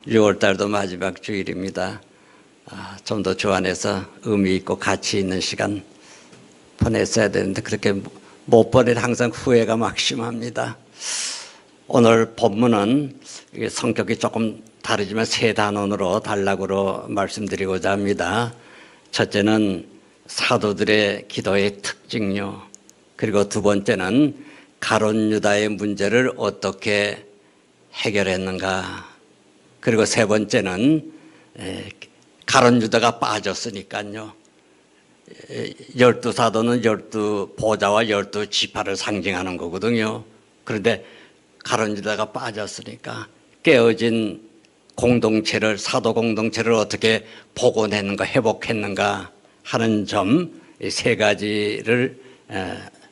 6월달도 마지막 주일입니다. 좀 더 주안에서 의미 있고 가치 있는 시간 보냈어야 되는데 그렇게 못 보내서 항상 후회가 막심합니다. 오늘 본문은 성격이 조금 다르지만 세 단원으로 단락으로 말씀드리고자 합니다. 첫째는 사도들의 기도의 특징요. 그리고 두 번째는 가룟 유다의 문제를 어떻게 해결했는가. 그리고 세 번째는 가룟 유다가 빠졌으니까요. 12사도는 12보좌와 12지파를 상징하는 거거든요. 그런데 가룟 유다가 빠졌으니까 깨어진 공동체를, 사도 공동체를 어떻게 복원했는가, 회복했는가 하는 점 세 가지를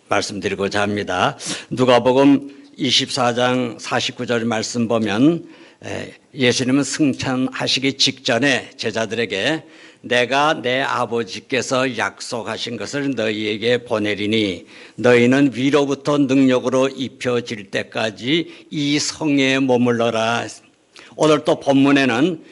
말씀드리고자 합니다. 누가복음 24장 49절 말씀 보면 예수님은 승천하시기 직전에 제자들에게 내가 내 아버지께서 약속하신 것을 너희에게 보내리니 너희는 위로부터 능력으로 입혀질 때까지 이 성에 머물러라. 오늘 또 본문에는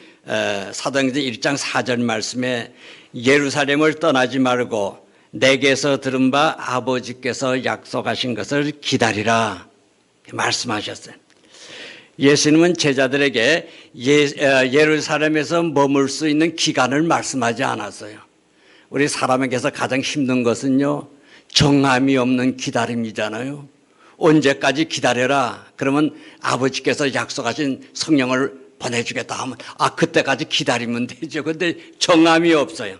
사도행전 1장 4절 말씀에 예루살렘을 떠나지 말고 내게서 들은 바 아버지께서 약속하신 것을 기다리라 말씀하셨어요. 예수님은 제자들에게 예루살렘에서 머물 수 있는 기간을 말씀하지 않았어요. 우리 사람에게서 가장 힘든 것은요, 정함이 없는 기다림이잖아요. 언제까지 기다려라. 그러면 아버지께서 약속하신 성령을 보내주겠다 하면 그때까지 기다리면 되죠. 그런데 정함이 없어요.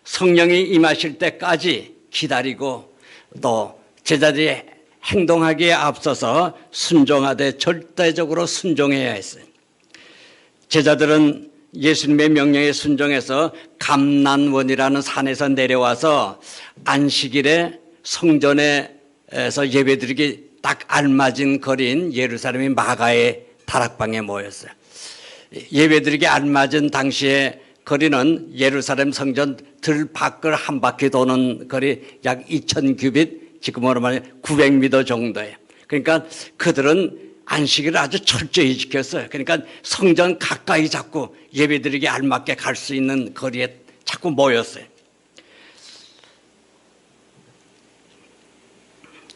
성령이 임하실 때까지 기다리고 또 제자들이 행동하기에 앞서서 순종하되 절대적으로 순종해야 했어요. 제자들은 예수님의 명령에 순종해서 감난원이라는 산에서 내려와서 안식일에 성전에서 예배드리기 딱 알맞은 거리인 예루살렘의 마가의 다락방에 모였어요. 예배드리기 알맞은 당시에 거리는 예루살렘 성전 들 밖을 한 바퀴 도는 거리 약 2000규빗, 지금으로 말하면 900m 정도예요. 그러니까 그들은 안식일을 아주 철저히 지켰어요. 그러니까 성전 가까이 자꾸 예배드리기 알맞게 갈 수 있는 거리에 자꾸 모였어요.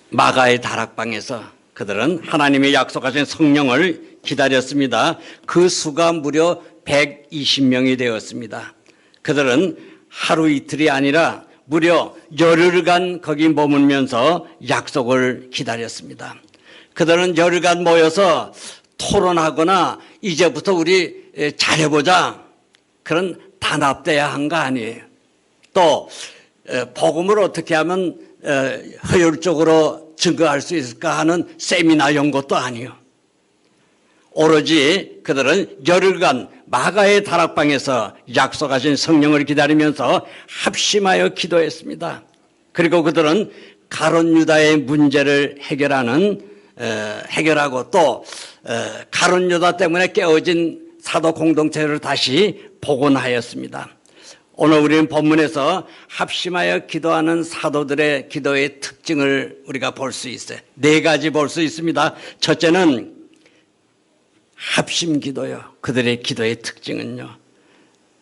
마가의 다락방에서 그들은 하나님이 약속하신 성령을 기다렸습니다. 그 수가 무려 120명이 되었습니다. 그들은 하루 이틀이 아니라 무려 열흘간 거기 머물면서 약속을 기다렸습니다. 그들은 열흘간 모여서 토론하거나 이제부터 우리 잘해보자 그런 단합돼야 한 거 아니에요. 또 복음을 어떻게 하면 효율적으로 증거할 수 있을까 하는 세미나 이런 것도 아니에요. 오로지 그들은 열흘간 마가의 다락방에서 약속하신 성령을 기다리면서 합심하여 기도했습니다. 그리고 그들은 가룟 유다의 문제를 해결하고 또 가룟 유다 때문에 깨어진 사도 공동체를 다시 복원하였습니다. 오늘 우리는 본문에서 합심하여 기도하는 사도들의 기도의 특징을 우리가 볼 수 있어요. 네 가지 볼 수 있습니다. 첫째는 합심 기도요. 그들의 기도의 특징은요.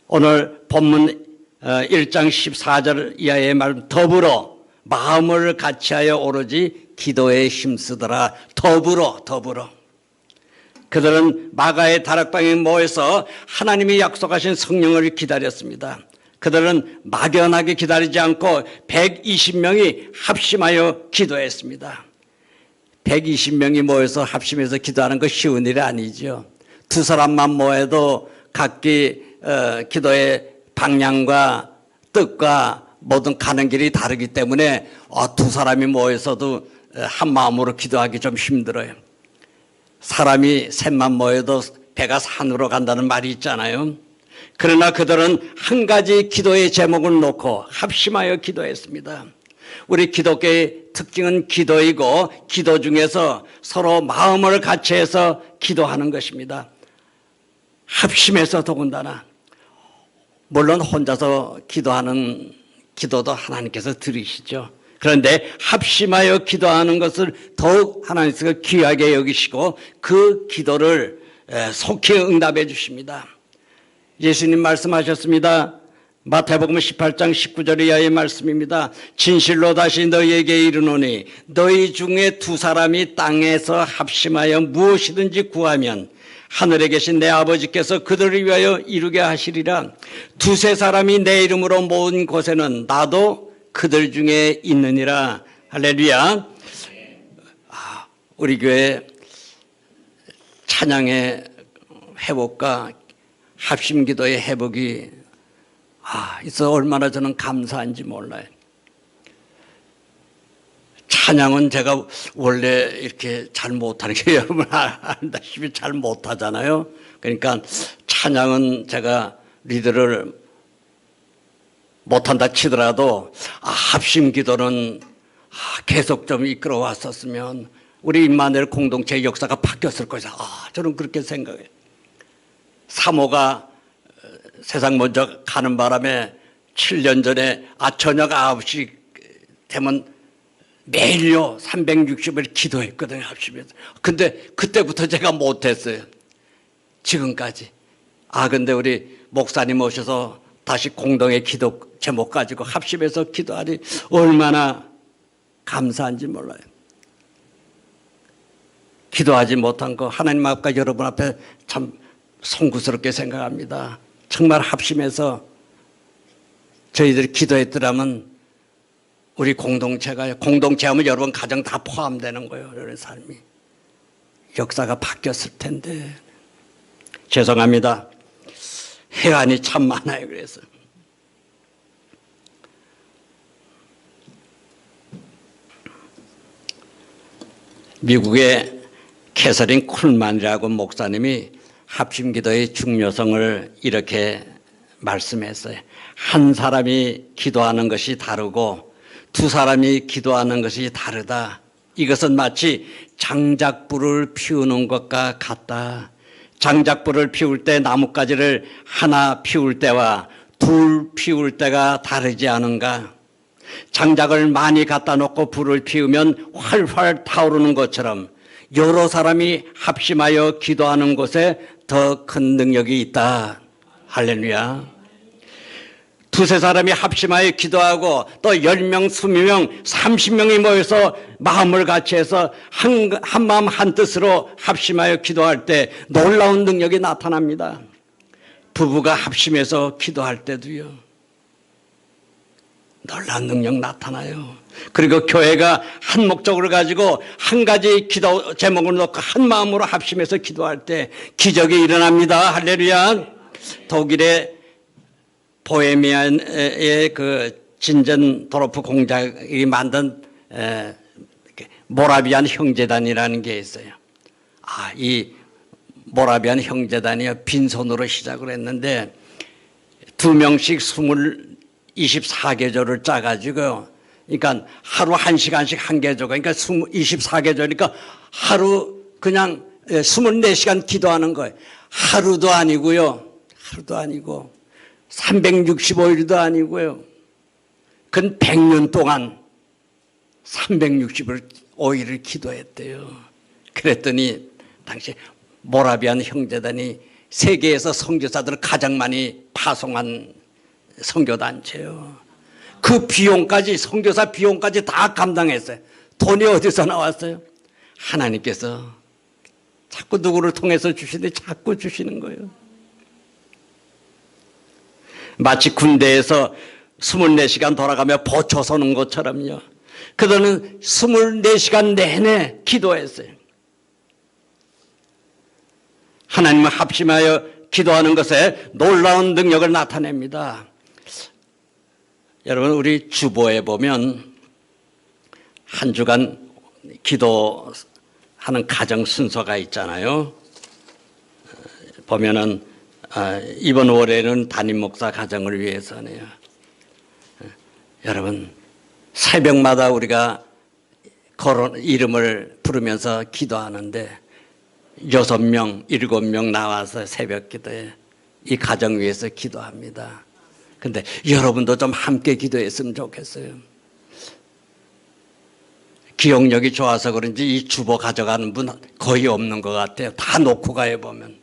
오늘 본문 1장 14절 이하의 말 더불어 마음을 같이하여 오로지 기도에 힘쓰더라. 더불어 그들은 마가의 다락방에 모여서 하나님이 약속하신 성령을 기다렸습니다. 그들은 막연하게 기다리지 않고 120명이 합심하여 기도했습니다. 120명이 모여서 합심해서 기도하는 거 쉬운 일이 아니죠. 두 사람만 모여도 각기 기도의 방향과 뜻과 모든 가는 길이 다르기 때문에 두 사람이 모여서도 한 마음으로 기도하기 좀 힘들어요. 사람이 셋만 모여도 배가 산으로 간다는 말이 있잖아요. 그러나 그들은 한 가지 기도의 제목을 놓고 합심하여 기도했습니다. 우리 기독교의 특징은 기도이고 기도 중에서 서로 마음을 같이해서 기도하는 것입니다. 합심해서 더군다나 물론 혼자서 기도하는 기도도 하나님께서 들으시죠. 그런데 합심하여 기도하는 것을 더욱 하나님께서 귀하게 여기시고 그 기도를 속히 응답해 주십니다. 예수님 말씀하셨습니다. 마태복음 18장 19절 이하의 말씀입니다. 진실로 다시 너희에게 이르노니 너희 중에 두 사람이 땅에서 합심하여 무엇이든지 구하면 하늘에 계신 내 아버지께서 그들을 위하여 이루게 하시리라. 두세 사람이 내 이름으로 모은 곳에는 나도 그들 중에 있느니라. 할렐루야. 우리 교회 찬양의 회복과 합심기도의 회복이 있어 얼마나 저는 감사한지 몰라요. 찬양은 제가 원래 이렇게 잘 못하는 게 여러분 알다시피 잘 못하잖아요. 그러니까 찬양은 제가 리더를 못한다 치더라도 합심기도는 계속 좀 이끌어 왔었으면 우리 임마누엘 공동체의 역사가 바뀌었을 것이다. 저는 그렇게 생각해요. 사모가 세상 먼저 가는 바람에 7년 전에 저녁 9시 되면 매일요 360일 기도했거든요. 합심해서. 근데 그때부터 제가 못했어요. 지금까지. 근데 우리 목사님 오셔서 다시 공동의 기도 제목 가지고 합심해서 기도하니 얼마나 감사한지 몰라요. 기도하지 못한 거 하나님 앞과 여러분 앞에 참 송구스럽게 생각합니다. 정말 합심해서 저희들이 기도했더라면 우리 공동체 하면 여러분 가정 다 포함되는 거예요. 여러분 삶이. 역사가 바뀌었을 텐데. 죄송합니다. 해안이 참 많아요. 그래서. 미국의 캐서린 쿨만이라고 목사님이 합심기도의 중요성을 이렇게 말씀했어요. 한 사람이 기도하는 것이 다르고 두 사람이 기도하는 것이 다르다. 이것은 마치 장작불을 피우는 것과 같다. 장작불을 피울 때 나뭇가지를 하나 피울 때와 둘 피울 때가 다르지 않은가? 장작을 많이 갖다 놓고 불을 피우면 활활 타오르는 것처럼 여러 사람이 합심하여 기도하는 곳에 더 큰 능력이 있다. 할렐루야. 두세 사람이 합심하여 기도하고 또 10명, 20명, 30명이 모여서 마음을 같이 해서 한 마음 한 뜻으로 합심하여 기도할 때 놀라운 능력이 나타납니다. 부부가 합심해서 기도할 때도요. 놀라운 능력 나타나요. 그리고 교회가 한 목적을 가지고 한 가지 기도 제목을 놓고 한 마음으로 합심해서 기도할 때 기적이 일어납니다. 할렐루야. 독일의 보헤미안의 그 진전도르프 공작이 만든 모라비안 형제단이라는 게 있어요. 이 모라비안 형제단이 빈손으로 시작을 했는데 2명씩 24계절을 짜가지고 그러니까 하루 1시간씩 한 계절 그러니까 24계절이니까 하루 그냥 24시간 기도하는 거예요. 하루도 아니고요. 하루도 아니고 365일도 아니고요. 그건 100년 동안 365일을 기도했대요. 그랬더니 당시 모라비안 형제단이 세계에서 선교사들을 가장 많이 파송한 선교단체요. 그 비용까지 선교사 비용까지 다 감당했어요. 돈이 어디서 나왔어요? 하나님께서 자꾸 누구를 통해서 주시는데 자꾸 주시는 거예요. 마치 군대에서 24시간 돌아가며 보초 서는 것처럼요. 그들은 24시간 내내 기도했어요. 하나님을 합심하여 기도하는 것에 놀라운 능력을 나타냅니다. 여러분 우리 주보에 보면 한 주간 기도하는 가정 순서가 있잖아요. 보면은 이번 월에는 담임 목사 가정을 위해서네요. 여러분 새벽마다 우리가 이름을 부르면서 기도하는데 6명, 7명 나와서 새벽 기도에 이 가정 위해서 기도합니다. 근데 여러분도 좀 함께 기도했으면 좋겠어요. 기억력이 좋아서 그런지 이 주보 가져가는 분 거의 없는 것 같아요. 다 놓고 가요 보면.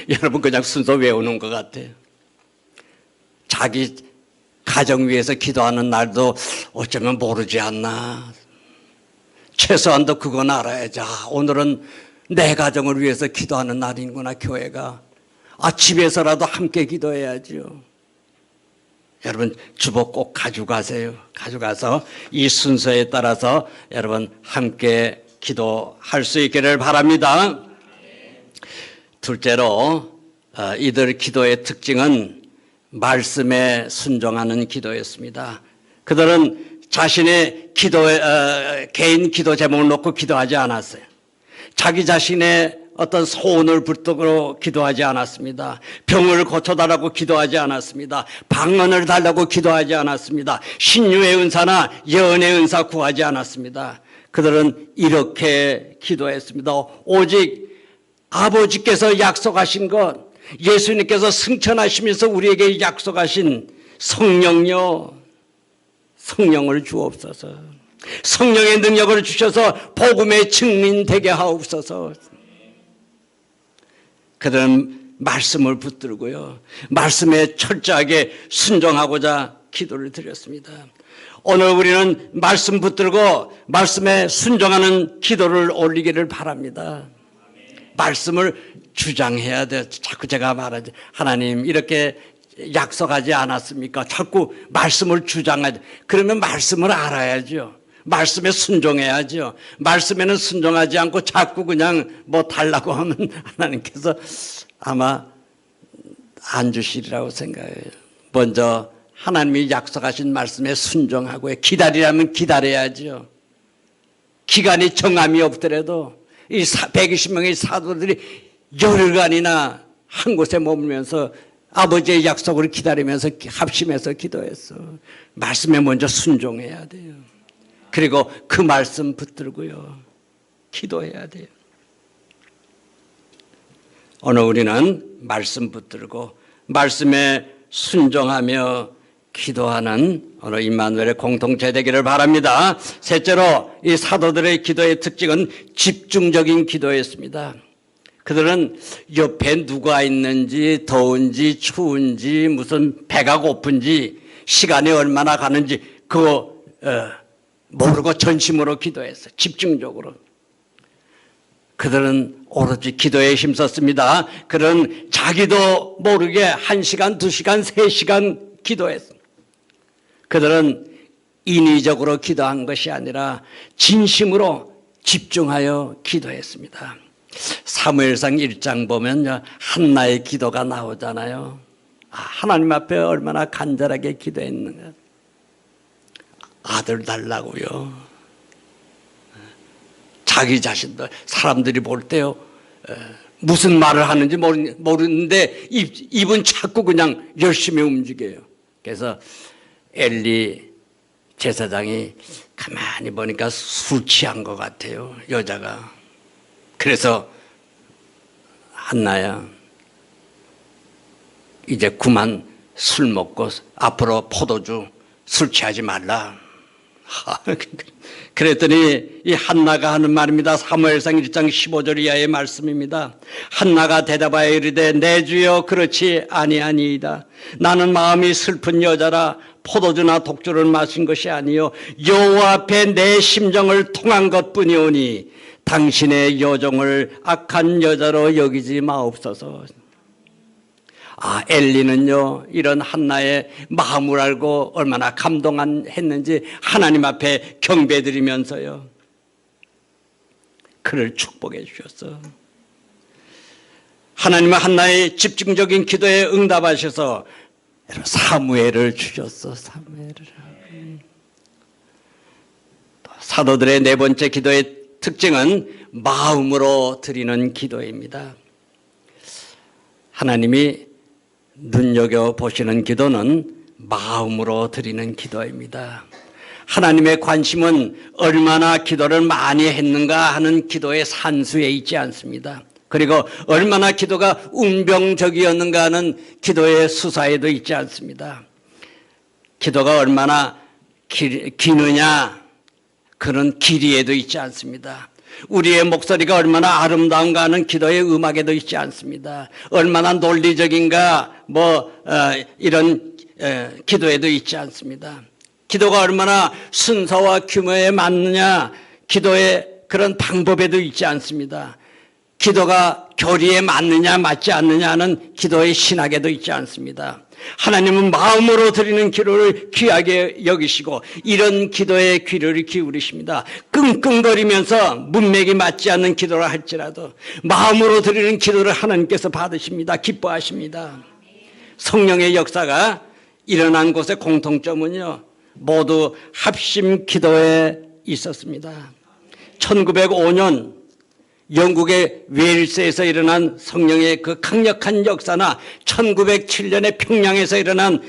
여러분 그냥 순서 외우는 것 같아요. 자기 가정 위해서 기도하는 날도 어쩌면 모르지 않나. 최소한도 그건 알아야지. 오늘은 내 가정을 위해서 기도하는 날이구나 교회가. 집에서라도 함께 기도해야죠. 여러분 주보 꼭 가져가세요. 가져가서 이 순서에 따라서 여러분 함께 기도할 수 있기를 바랍니다. 둘째로 이들 기도의 특징은 말씀에 순종하는 기도였습니다. 그들은 자신의 개인 기도 제목을 놓고 기도하지 않았어요. 자기 자신의 어떤 소원을 붙들고 기도하지 않았습니다. 병을 고쳐달라고 기도하지 않았습니다. 방언을 달라고 기도하지 않았습니다. 신유의 은사나 예언의 은사 구하지 않았습니다. 그들은 이렇게 기도했습니다. 오직 아버지께서 약속하신 것, 예수님께서 승천하시면서 우리에게 약속하신 성령요, 성령을 주옵소서. 성령의 능력을 주셔서 복음의 증인 되게 하옵소서. 그들은 말씀을 붙들고요, 말씀에 철저하게 순종하고자 기도를 드렸습니다. 오늘 우리는 말씀 붙들고 말씀에 순종하는 기도를 올리기를 바랍니다. 말씀을 주장해야 돼요. 자꾸 제가 말하지, 하나님 이렇게 약속하지 않았습니까? 자꾸 말씀을 주장하지. 그러면 말씀을 알아야죠. 말씀에 순종해야죠. 말씀에는 순종하지 않고 자꾸 그냥 뭐 달라고 하면 하나님께서 아마 안 주시리라고 생각해요. 먼저 하나님이 약속하신 말씀에 순종하고 기다리라면 기다려야죠. 기간이 정함이 없더라도 이 120명의 사도들이 열흘간이나 한 곳에 머물면서 아버지의 약속을 기다리면서 합심해서 기도했어. 말씀에 먼저 순종해야 돼요. 그리고 그 말씀 붙들고요, 기도해야 돼요. 오늘 우리는 말씀 붙들고 말씀에 순종하며 기도하는 오늘 임마누엘의 공동체 되기를 바랍니다. 셋째로 이 사도들의 기도의 특징은 집중적인 기도였습니다. 그들은 옆에 누가 있는지, 더운지 추운지, 무슨 배가 고픈지, 시간이 얼마나 가는지 그거 모르고 전심으로 기도했어요. 집중적으로. 그들은 오로지 기도에 힘썼습니다. 그들은 자기도 모르게 1시간, 2시간, 3시간 기도했습니다. 그들은 인위적으로 기도한 것이 아니라 진심으로 집중하여 기도했습니다. 사무엘상 1장 보면 한나의 기도가 나오잖아요. 하나님 앞에 얼마나 간절하게 기도했는가. 아들 달라고요. 자기 자신도 사람들이 볼 때요, 무슨 말을 하는지 모르는데 입은 자꾸 그냥 열심히 움직여요. 그래서 엘리 제사장이 가만히 보니까 술 취한 것 같아요, 여자가. 그래서 한나야, 이제 그만 술 먹고 앞으로 포도주 술 취하지 말라. 그랬더니 이 한나가 하는 말입니다. 사무엘상 1장 15절 이하의 말씀입니다. 한나가 대답하여 이르되 내 주여 그렇지 아니하니이다. 나는 마음이 슬픈 여자라 포도주나 독주를 마신 것이 아니요 여호와 앞에 내 심정을 통한 것뿐이오니 당신의 여종을 악한 여자로 여기지 마옵소서. 엘리는요, 이런 한나의 마음을 알고 얼마나 감동했는지 하나님 앞에 경배드리면서요, 그를 축복해 주셨어. 하나님은 한나의 집중적인 기도에 응답하셔서 사무엘을 주셨어. 사무엘을. 사도들의 네 번째 기도의 특징은 마음으로 드리는 기도입니다. 하나님이 눈여겨보시는 기도는 마음으로 드리는 기도입니다. 하나님의 관심은 얼마나 기도를 많이 했는가 하는 기도의 산수에 있지 않습니다. 그리고 얼마나 기도가 운병적이었는가 하는 기도의 수사에도 있지 않습니다. 기도가 얼마나 기느냐, 그런 길이에도 있지 않습니다. 우리의 목소리가 얼마나 아름다운가 하는 기도의 음악에도 있지 않습니다. 얼마나 논리적인가 이런 기도에도 있지 않습니다. 기도가 얼마나 순서와 규모에 맞느냐 기도의 그런 방법에도 있지 않습니다. 기도가 교리에 맞느냐 맞지 않느냐는 기도의 신학에도 있지 않습니다. 하나님은 마음으로 드리는 기도를 귀하게 여기시고 이런 기도에 귀를 기울이십니다. 끙끙거리면서 문맥이 맞지 않는 기도를 할지라도 마음으로 드리는 기도를 하나님께서 받으십니다. 기뻐하십니다. 성령의 역사가 일어난 곳의 공통점은요, 모두 합심 기도에 있었습니다. 1905년 영국의 웨일스에서 일어난 성령의 그 강력한 역사나 1907년에 평양에서 일어난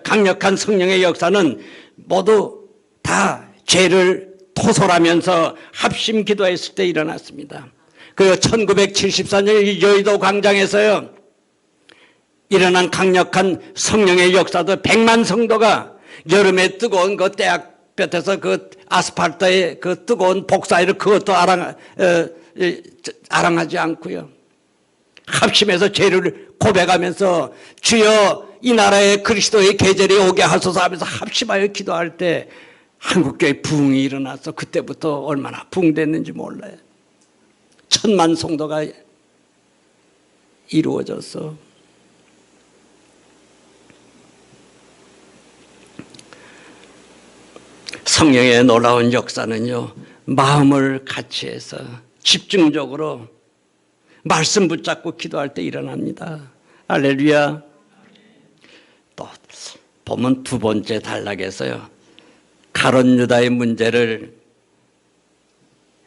강력한 성령의 역사는 모두 다 죄를 토설하면서 합심 기도했을 때 일어났습니다. 그리고 1974년 여의도 광장에서요 일어난 강력한 성령의 역사도 100만 성도가 여름에 뜨거운 그 대학볕에서 그 아스팔트의 그 뜨거운 복사이를 그것도 아랑하지 않고요. 합심해서 죄를 고백하면서 주여 이 나라에 그리스도의 계절이 오게 하소서 하면서 합심하여 기도할 때 한국교회 부흥이 일어나서 그때부터 얼마나 부흥됐는지 몰라요. 1000만 성도가 이루어졌어. 성령의 놀라운 역사는요, 마음을 같이 해서 집중적으로 말씀 붙잡고 기도할 때 일어납니다. 할렐루야. 또 보면 두 번째 단락에서요, 가룟 유다의 문제를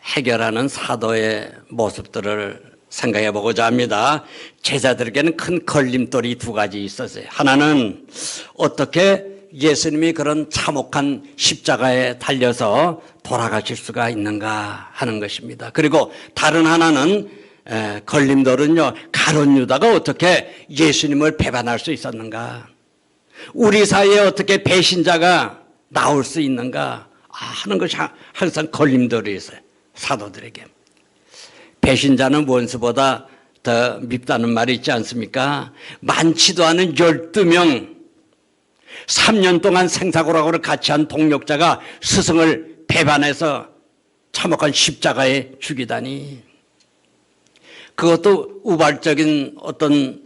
해결하는 사도의 모습들을 생각해 보고자 합니다. 제자들에게는 큰 걸림돌이 두 가지 있었어요. 하나는 어떻게 예수님이 그런 참혹한 십자가에 달려서 돌아가실 수가 있는가 하는 것입니다. 그리고 다른 하나는 걸림돌은요, 가룟 유다가 어떻게 예수님을 배반할 수 있었는가, 우리 사이에 어떻게 배신자가 나올 수 있는가 하는 것이 항상 걸림돌이 있어요. 사도들에게 배신자는 원수보다 더 밉다는 말이 있지 않습니까? 많지도 않은 12명 3년 동안 생사고락으로 같이 한 동력자가 스승을 배반해서 참혹한 십자가에 죽이다니, 그것도 우발적인 어떤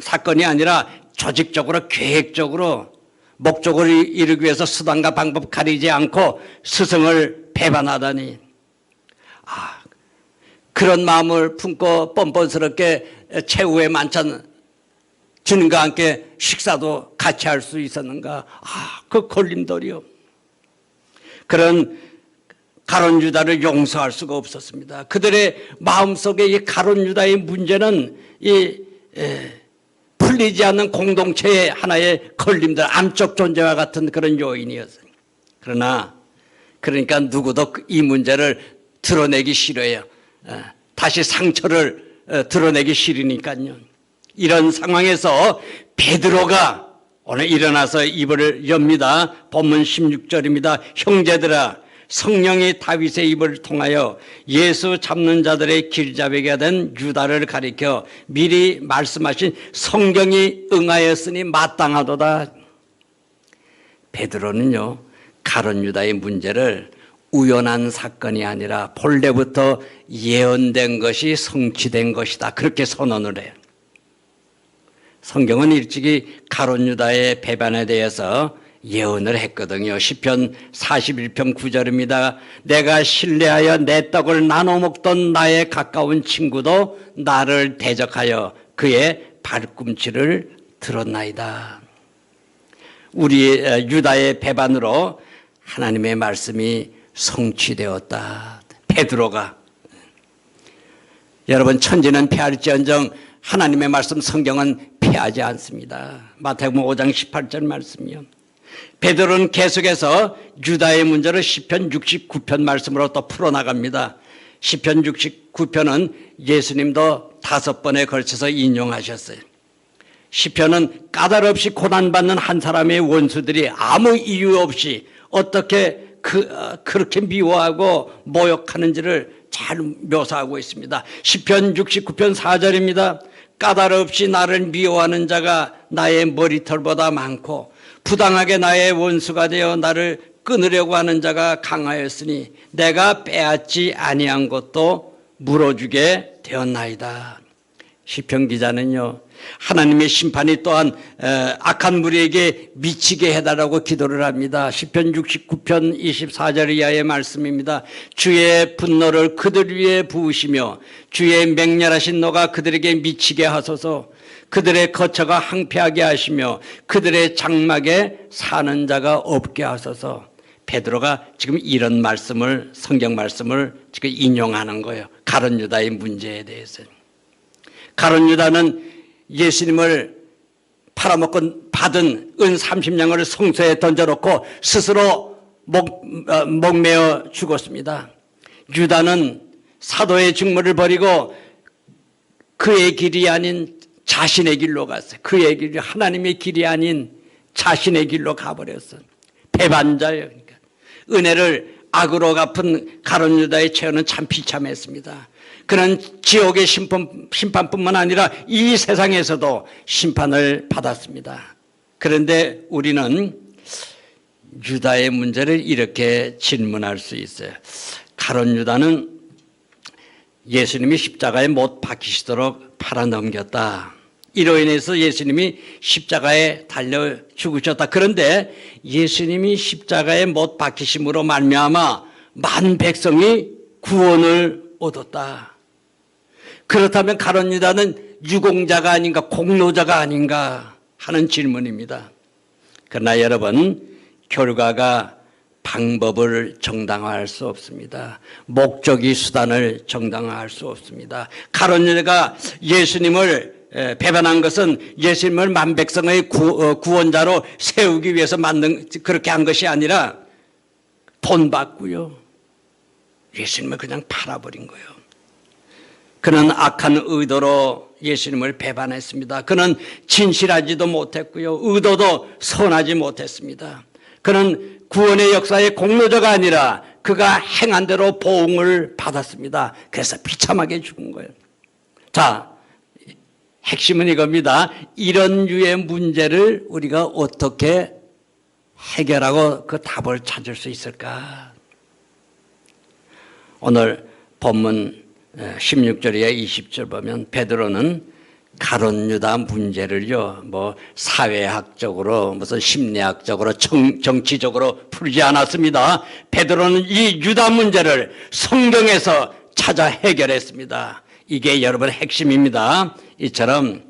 사건이 아니라 조직적으로 계획적으로 목적을 이루기 위해서 수단과 방법 가리지 않고 스승을 배반하다니, 그런 마음을 품고 뻔뻔스럽게 최후의 만찬 주님과 함께 식사도 같이 할 수 있었는가? 그 걸림돌이요. 그런 가룟 유다를 용서할 수가 없었습니다. 그들의 마음속에 이 가룟 유다의 문제는 풀리지 않는 공동체의 하나의 걸림돌, 암적 존재와 같은 그런 요인이었어요. 그러니까 누구도 이 문제를 드러내기 싫어요. 다시 상처를 드러내기 싫으니까요. 이런 상황에서 베드로가 오늘 일어나서 입을 엽니다. 본문 16절입니다. 형제들아, 성령이 다윗의 입을 통하여 예수 잡는 자들의 길잡이가 된 유다를 가리켜 미리 말씀하신 성경이 응하였으니 마땅하도다. 베드로는요, 가룟 유다의 문제를 우연한 사건이 아니라 본래부터 예언된 것이 성취된 것이다, 그렇게 선언을 해요. 성경은 일찍이 가룟 유다의 배반에 대해서 예언을 했거든요. 시편 41편 9절입니다. 내가 신뢰하여 내 떡을 나눠 먹던 나의 가까운 친구도 나를 대적하여 그의 발꿈치를 들었나이다. 우리 유다의 배반으로 하나님의 말씀이 성취되었다. 베드로가, 여러분, 천지는 패할지언정 하나님의 말씀 성경은 패하지 않습니다. 마태복음 5장 18절 말씀이요. 베드로는 계속해서 유다의 문제를 시편 69편 말씀으로 또 풀어나갑니다. 시편 69편은 예수님도 5번에 걸쳐서 인용하셨어요. 시편은 까닭 없이 고난받는 한 사람의 원수들이 아무 이유 없이 어떻게 그렇게 미워하고 모욕하는지를 잘 묘사하고 있습니다. 시편 69편 4절입니다. 까다롭이 나를 미워하는 자가 나의 머리털보다 많고 부당하게 나의 원수가 되어 나를 끊으려고 하는 자가 강하였으니 내가 빼앗지 아니한 것도 물어주게 되었나이다. 시편 기자는요, 하나님의 심판이 또한 악한 무리에게 미치게 해달라고 기도를 합니다. 시편 69편 24절 이하의 말씀입니다. 주의 분노를 그들 위에 부으시며 주의 맹렬하신 노가 그들에게 미치게 하소서. 그들의 거처가 항폐하게 하시며 그들의 장막에 사는 자가 없게 하소서. 베드로가 지금 이런 말씀을, 성경 말씀을 지금 인용하는 거예요. 가룟 유다의 문제에 대해서. 가룟 유다는 예수님을 팔아먹고 받은 은 30냥을 성소에 던져놓고 스스로 목매어 죽었습니다. 유다는 사도의 직무를 버리고 그의 길이 아닌 자신의 길로 갔어요. 그의 길이 하나님의 길이 아닌 자신의 길로 가버렸어요. 배반자예요. 그러니까 은혜를 악으로 갚은 가룟 유다의 처해는 참 비참했습니다. 그는 지옥의 심판뿐만 아니라 이 세상에서도 심판을 받았습니다. 그런데 우리는 유다의 문제를 이렇게 질문할 수 있어요. 가룟 유다는 예수님이 십자가에 못 박히시도록 팔아넘겼다. 이로 인해서 예수님이 십자가에 달려 죽으셨다. 그런데 예수님이 십자가에 못 박히심으로 말미암아 많은 백성이 구원을 얻었다. 그렇다면 가룟 유다는 유공자가 아닌가, 공로자가 아닌가 하는 질문입니다. 그러나 여러분, 결과가 방법을 정당화할 수 없습니다. 목적이 수단을 정당화할 수 없습니다. 가룟 유다가 예수님을 배반한 것은 예수님을 만백성의 구원자로 세우기 위해서 그렇게 한 것이 아니라 돈 받고요, 예수님을 그냥 팔아버린 거예요. 그는 악한 의도로 예수님을 배반했습니다. 그는 진실하지도 못했고요, 의도도 선하지 못했습니다. 그는 구원의 역사의 공로자가 아니라 그가 행한 대로 보응을 받았습니다. 그래서 비참하게 죽은 거예요. 자, 핵심은 이겁니다. 이런 류의 문제를 우리가 어떻게 해결하고 그 답을 찾을 수 있을까? 오늘 본문 16절이야 20절 보면 베드로는 가룟 유다 문제를요, 사회학적으로 무슨 심리학적으로 정치적으로 풀지 않았습니다. 베드로는 이 유다 문제를 성경에서 찾아 해결했습니다. 이게 여러분 핵심입니다. 이처럼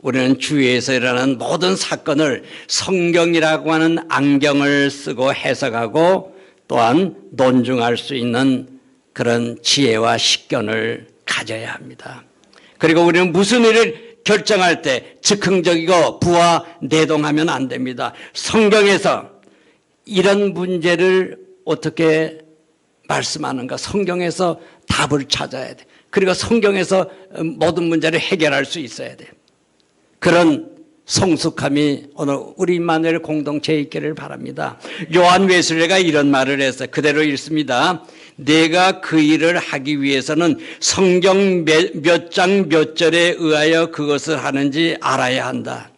우리는 주위에서 일어나는 모든 사건을 성경이라고 하는 안경을 쓰고 해석하고 또한 논증할 수 있는 그런 지혜와 식견을 가져야 합니다. 그리고 우리는 무슨 일을 결정할 때 즉흥적이고 부와 내동하면 안 됩니다. 성경에서 이런 문제를 어떻게 말씀하는가, 성경에서 답을 찾아야 돼. 그리고 성경에서 모든 문제를 해결할 수 있어야 돼. 그런 성숙함이 오늘 우리 임마누엘 공동체에 있기를 바랍니다. 요한 웨슬레가 이런 말을 했어요. 그대로 읽습니다. 내가 그 일을 하기 위해서는 성경 몇 장 몇 절에 의하여 그것을 하는지 알아야 한다.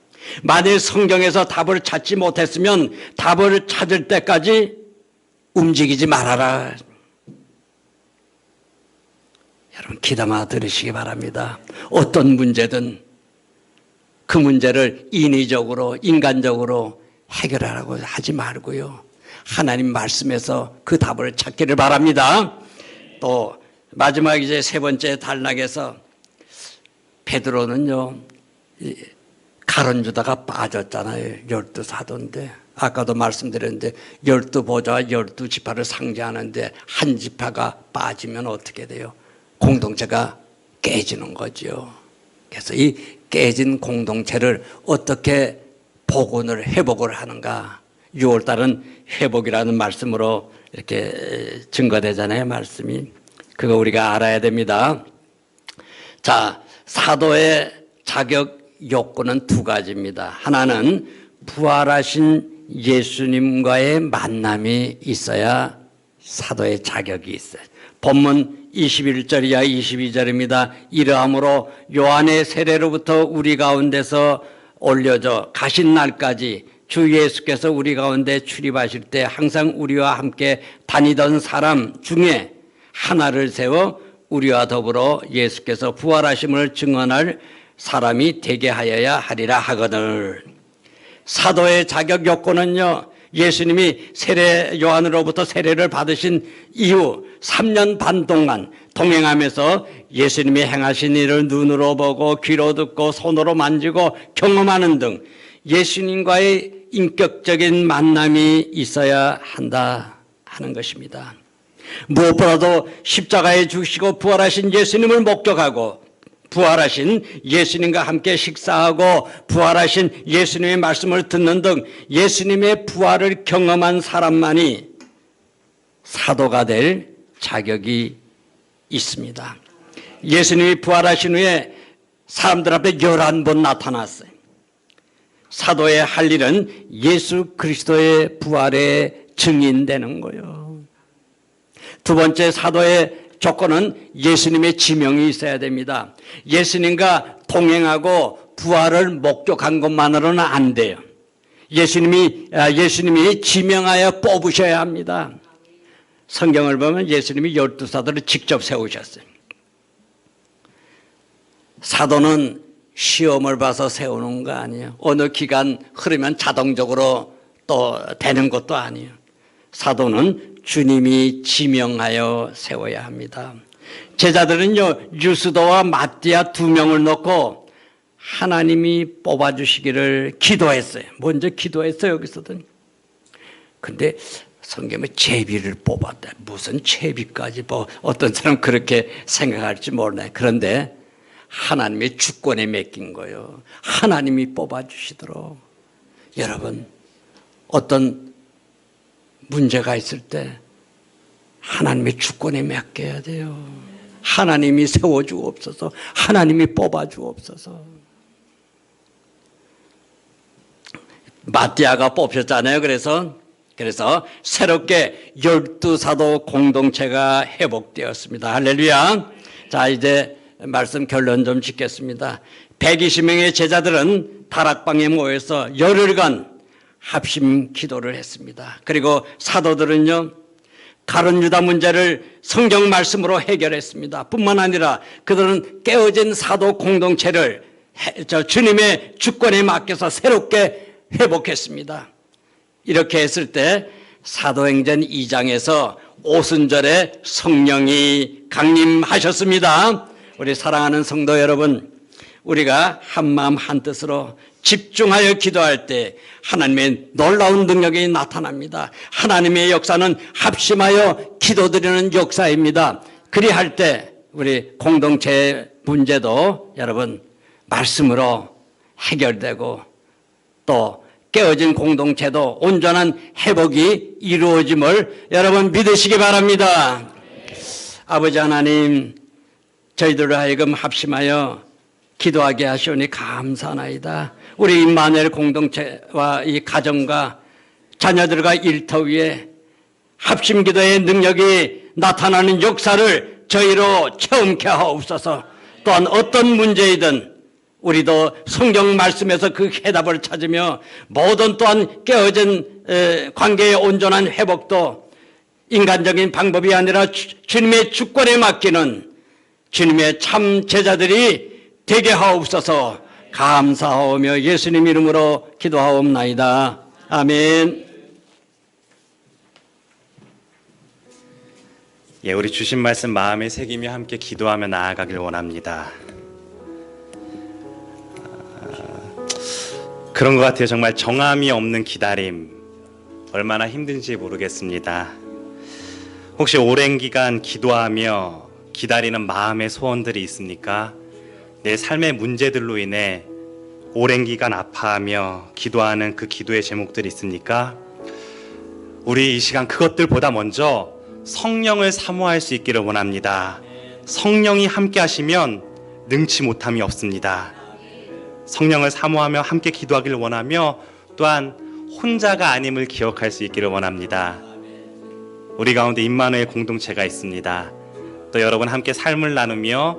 만일 성경에서 답을 찾지 못했으면 답을 찾을 때까지 움직이지 말아라. 여러분, 귀담아 들으시기 바랍니다. 어떤 문제든 그 문제를 인위적으로, 인간적으로 해결하라고 하지 말고요, 하나님 말씀에서 그 답을 찾기를 바랍니다. 또 마지막 이제 세 번째 단락에서 베드로는요, 가룟 유다가 빠졌잖아요. 12사도인데 아까도 말씀드렸는데 12보좌와 12지파를 상징하는데 한 지파가 빠지면 어떻게 돼요? 공동체가 깨지는 거죠. 그래서 이 깨진 공동체를 어떻게 복원을, 회복을 하는가. 6월달은 회복이라는 말씀으로 이렇게 증거되잖아요, 말씀이. 그거 우리가 알아야 됩니다. 자, 사도의 자격 요건은 두 가지입니다. 하나는 부활하신 예수님과의 만남이 있어야 사도의 자격이 있어요. 본문 21절이야 22절입니다. 이러함으로 요한의 세례로부터 우리 가운데서 올려져 가신 날까지 주 예수께서 우리 가운데 출입하실 때 항상 우리와 함께 다니던 사람 중에 하나를 세워 우리와 더불어 예수께서 부활하심을 증언할 사람이 되게 하여야 하리라 하거늘. 사도의 자격 요건은요, 예수님이 요한으로부터 세례를 받으신 이후 3년 반 동안 동행하면서 예수님이 행하신 일을 눈으로 보고 귀로 듣고 손으로 만지고 경험하는 등 예수님과의 인격적인 만남이 있어야 한다 하는 것입니다. 무엇보다도 십자가에 죽으시고 부활하신 예수님을 목격하고 부활하신 예수님과 함께 식사하고 부활하신 예수님의 말씀을 듣는 등 예수님의 부활을 경험한 사람만이 사도가 될 자격이 있습니다. 예수님이 부활하신 후에 사람들 앞에 11번 나타났어요. 사도의 할 일은 예수 그리스도의 부활에 증인되는 거예요. 두 번째 사도의 조건은 예수님의 지명이 있어야 됩니다. 예수님과 동행하고 부활을 목격한 것만으로는 안 돼요. 예수님이 지명하여 뽑으셔야 합니다. 성경을 보면 예수님이 12사도를 직접 세우셨어요. 사도는 시험을 봐서 세우는 거 아니에요. 어느 기간 흐르면 자동적으로 또 되는 것도 아니에요. 사도는 주님이 지명하여 세워야 합니다. 제자들은요, 유스도와 마띠아 2명을 놓고 하나님이 뽑아주시기를 기도했어요. 먼저 기도했어요, 여기서든. 근데 성경에 제비를 뽑았다. 무슨 제비까지 어떤 사람 그렇게 생각할지 몰라요. 그런데 하나님의 주권에 맡긴 거예요. 하나님이 뽑아주시도록. 여러분, 어떤 문제가 있을 때 하나님의 주권에 맡겨야 돼요. 하나님이 세워주옵소서. 하나님이 뽑아주옵소서. 마띠아가 뽑혔잖아요. 그래서 새롭게 12사도 공동체가 회복되었습니다. 할렐루야. 자, 이제 말씀 결론 좀 짓겠습니다. 120명의 제자들은 다락방에 모여서 열흘간 합심 기도를 했습니다. 그리고 사도들은요, 가룟 유다 문제를 성경 말씀으로 해결했습니다. 뿐만 아니라 그들은 깨어진 사도 공동체를 주님의 주권에 맡겨서 새롭게 회복했습니다. 이렇게 했을 때 사도행전 2장에서 오순절에 성령이 강림하셨습니다. 우리 사랑하는 성도 여러분, 우리가 한마음 한뜻으로 집중하여 기도할 때 하나님의 놀라운 능력이 나타납니다. 하나님의 역사는 합심하여 기도드리는 역사입니다. 그리할 때 우리 공동체 문제도 여러분 말씀으로 해결되고 또 깨어진 공동체도 온전한 회복이 이루어짐을 여러분 믿으시기 바랍니다. 아버지 하나님, 저희들을 하여금 합심하여 기도하게 하시오니 감사하나이다. 우리 임마누엘 공동체와 이 가정과 자녀들과 일터 위에 합심 기도의 능력이 나타나는 역사를 저희로 체험케 하옵소서. 또한 어떤 문제이든 우리도 성경 말씀에서 그 해답을 찾으며 모든 또한 깨어진 관계의 온전한 회복도 인간적인 방법이 아니라 주님의 주권에 맡기는 주님의 참 제자들이 되게 하옵소서. 감사하오며 예수님 이름으로 기도하옵나이다. 아멘. 예, 우리 주신 말씀 마음에 새기며 함께 기도하며 나아가길 원합니다. 그런 것 같아요. 정말 정함이 없는 기다림, 얼마나 힘든지 모르겠습니다. 혹시 오랜 기간 기도하며 기다리는 마음의 소원들이 있습니까? 내 삶의 문제들로 인해 오랜 기간 아파하며 기도하는 그 기도의 제목들이 있습니까? 우리 이 시간 그것들보다 먼저 성령을 사모할 수 있기를 원합니다. 성령이 함께 하시면 능치 못함이 없습니다. 성령을 사모하며 함께 기도하기를 원하며 또한 혼자가 아님을 기억할 수 있기를 원합니다. 우리 가운데 임마누엘 공동체가 있습니다. 또 여러분 함께 삶을 나누며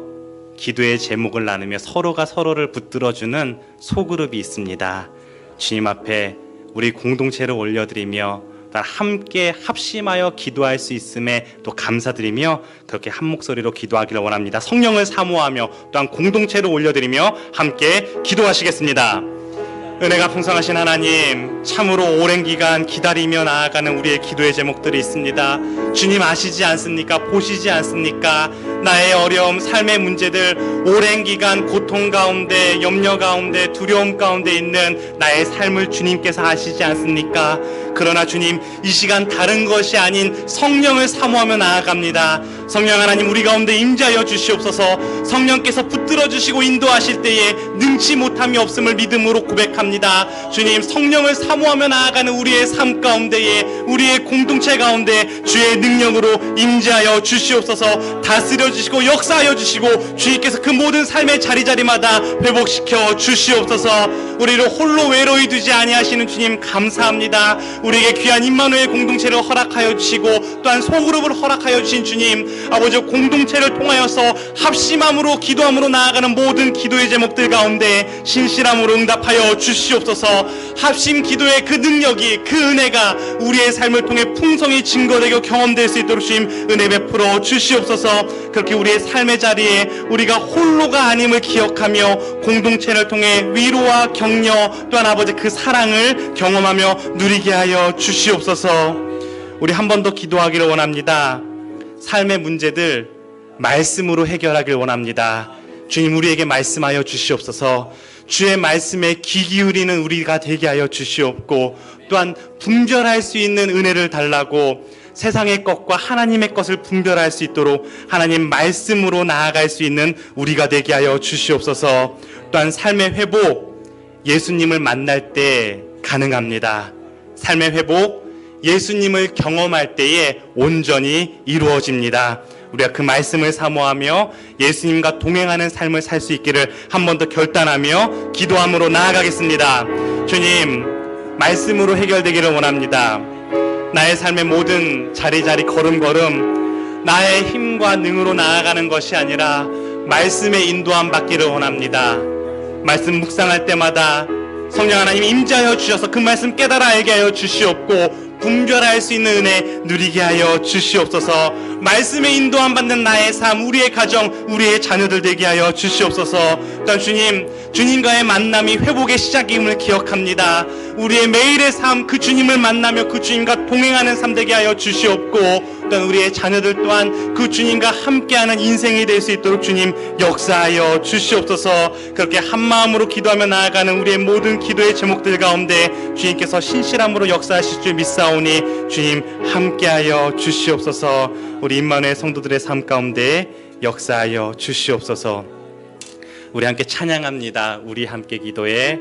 기도의 제목을 나누며 서로가 서로를 붙들어주는 소그룹이 있습니다. 주님 앞에 우리 공동체를 올려드리며 또한 함께 합심하여 기도할 수 있음에 또 감사드리며 그렇게 한 목소리로 기도하기를 원합니다. 성령을 사모하며 또한 공동체를 올려드리며 함께 기도하시겠습니다. 은혜가 풍성하신 하나님, 참으로 오랜 기간 기다리며 나아가는 우리의 기도의 제목들이 있습니다. 주님 아시지 않습니까? 보시지 않습니까? 나의 어려움, 삶의 문제들, 오랜 기간 고통 가운데, 염려 가운데, 두려움 가운데 있는 나의 삶을 주님께서 아시지 않습니까? 그러나 주님, 이 시간 다른 것이 아닌 성령을 사모하며 나아갑니다. 성령 하나님, 우리 가운데 임재하여 주시옵소서. 성령께서 붙들어 주시고 인도하실 때에 능치 못함이 없음을 믿음으로 고백합니다. 주님, 성령을 사모하며 나아가는 우리의 삶 가운데에, 우리의 공동체 가운데 주의 능력으로 임재하여 주시옵소서. 다스려 주시고 역사하여 주시고 주님께서 그 모든 삶의 자리자리마다 회복시켜 주시옵소서. 우리를 홀로 외로이 두지 아니하시는 주님 감사합니다. 우리에게 귀한 임마누엘 공동체를 허락하여 주시고 또한 소그룹을 허락하여 주신 주님, 아버지 공동체를 통하여서 합심함으로 기도함으로 나아가는 모든 기도의 제목들 가운데 신실함으로 응답하여 주시옵소서. 합심 기도의 그 능력이, 그 은혜가 우리의 삶을 통해 풍성히 증거되고 경험될 수 있도록 주님 은혜 베풀어 주시옵소서. 그렇게 우리의 삶의 자리에 우리가 홀로가 아님을 기억하며 공동체를 통해 위로와 격려 또한 아버지 그 사랑을 경험하며 누리게 하여 주시옵소서. 우리 한 번 더 기도하기를 원합니다. 삶의 문제들 말씀으로 해결하길 원합니다. 주님, 우리에게 말씀하여 주시옵소서. 주의 말씀에 귀 기울이는 우리가 되게 하여 주시옵고 또한 분별할 수 있는 은혜를 달라고 세상의 것과 하나님의 것을 분별할 수 있도록 하나님 말씀으로 나아갈 수 있는 우리가 되게 하여 주시옵소서. 또한 삶의 회복, 예수님을 만날 때 가능합니다. 삶의 회복, 예수님을 경험할 때에 온전히 이루어집니다. 우리가 그 말씀을 사모하며 예수님과 동행하는 삶을 살 수 있기를 한 번 더 결단하며 기도함으로 나아가겠습니다. 주님, 말씀으로 해결되기를 원합니다. 나의 삶의 모든 자리자리 걸음걸음 나의 힘과 능으로 나아가는 것이 아니라 말씀의 인도함 받기를 원합니다. 말씀 묵상할 때마다 성령 하나님 임재하여 주셔서 그 말씀 깨달아 알게 하여 주시옵고 분별할 수 있는 은혜 누리게 하여 주시옵소서. 말씀의 인도함 받는 나의 삶, 우리의 가정, 우리의 자녀들 되게 하여 주시옵소서. 또한 주님, 주님과의 만남이 회복의 시작임을 기억합니다. 우리의 매일의 삶, 그 주님을 만나며 그 주님과 동행하는 삶 되게 하여 주시옵고 또한 우리의 자녀들 또한 그 주님과 함께하는 인생이 될 수 있도록 주님 역사하여 주시옵소서. 그렇게 한마음으로 기도하며 나아가는 우리의 모든 기도의 제목들 가운데 주님께서 신실함으로 역사하실 줄 믿사오니 주님 함께하여 주시옵소서. 우리 임마누엘 성도들의 삶 가운데 역사하여 주시옵소서. 우리 함께 찬양합니다. 우리 함께 기도해